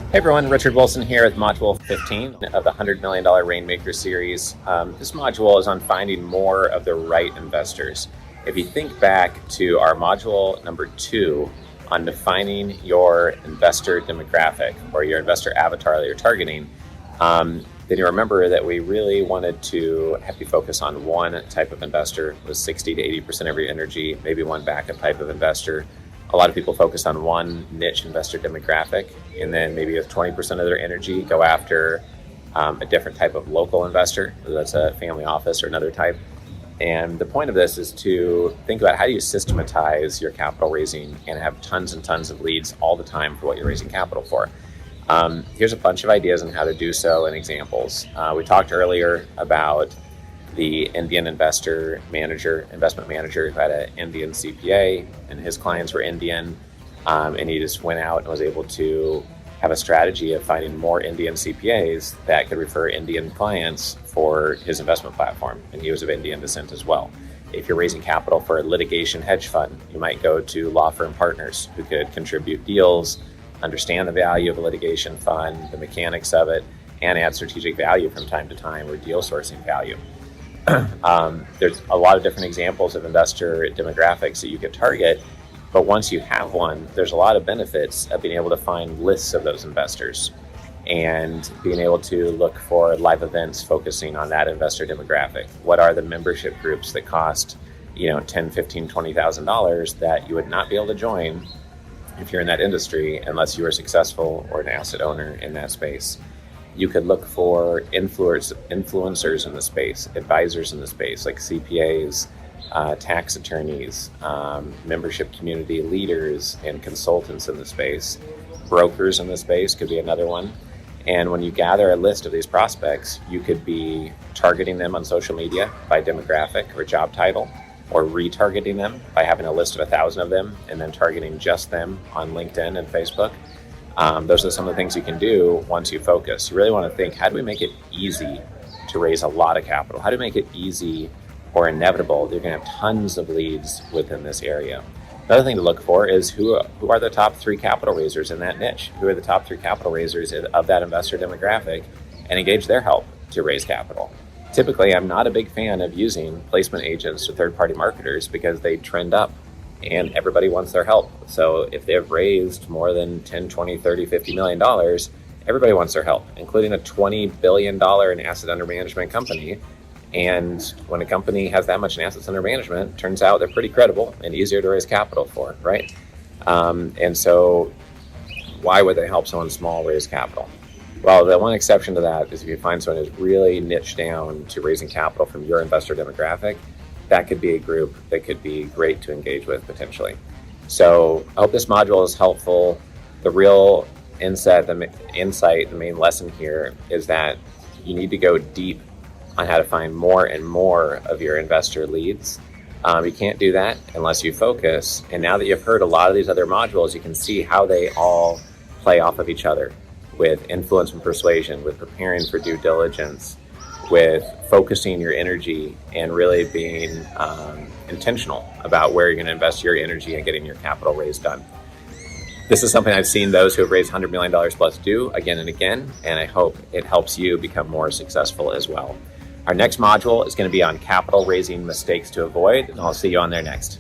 Hey everyone, Richard Wilson here with Module 15 of the $100 million Rainmaker series. This module is on finding more of the right investors. If you think back to our module number 2 on defining your investor demographic or your investor avatar that you're targeting, then you remember that we really wanted to have you focus on one type of investor with 60 to 80% of your energy, maybe one backup type of investor. A lot of people focus on one niche investor demographic, and then maybe with 20% of their energy go after a different type of local investor, whether that's a family office or another type. And the point of this is to think about how do you systematize your capital raising and have tons and tons of leads all the time for what you're raising capital for. Here's a bunch of ideas on how to do so and examples. We talked earlier about the Indian investment manager who had an Indian CPA, and his clients were Indian, and he just went out and was able to have a strategy of finding more Indian CPAs that could refer Indian clients for his investment platform, and he was of Indian descent as well. If you're raising capital for a litigation hedge fund, you might go to law firm partners who could contribute deals, understand the value of a litigation fund, the mechanics of it, and add strategic value from time to time or deal sourcing value. There's a lot of different examples of investor demographics that you could target, but once you have one, there's a lot of benefits of being able to find lists of those investors and being able to look for live events focusing on that investor demographic. What are the membership groups that cost, $10, $15, $20,000 that you would not be able to join if you're in that industry unless you are successful or an asset owner in that space? You could look for influencers in the space, advisors in the space, like CPAs, tax attorneys, membership community leaders, and consultants in the space. Brokers in the space could be another one. And when you gather a list of these prospects, you could be targeting them on social media by demographic or job title, or retargeting them by having a list of 1,000 of them and then targeting just them on LinkedIn and Facebook. Those are some of the things you can do once you focus. You really want to think, how do we make it easy to raise a lot of capital? How do we make it easy or inevitable that you're going to have tons of leads within this area? Another thing to look for is who are the top 3 capital raisers in that niche? Who are the top 3 capital raisers of that investor demographic, and engage their help to raise capital. Typically, I'm not a big fan of using placement agents or third-party marketers because they trend up and everybody wants their help. So if they've raised more than 10, 20, 30, $50 million, everybody wants their help, including a $20 billion in asset under management company. And when a company has that much in assets under management, turns out they're pretty credible and easier to raise capital for, right? And so why would they help someone small raise capital? Well, the one exception to that is if you find someone who's really niched down to raising capital from your investor demographic, that could be a group that could be great to engage with potentially. So I hope this module is helpful. The real insight, the main lesson here is that you need to go deep on how to find more and more of your investor leads. You can't do that unless you focus. And now that you've heard a lot of these other modules, you can see how they all play off of each other, with influence and persuasion, with preparing for due diligence, with focusing your energy and really being intentional about where you're going to invest your energy and getting your capital raise done. This is something I've seen those who have raised $100 million plus do again and again, and I hope it helps you become more successful as well. Our next module is going to be on capital raising mistakes to avoid, and I'll see you on there next.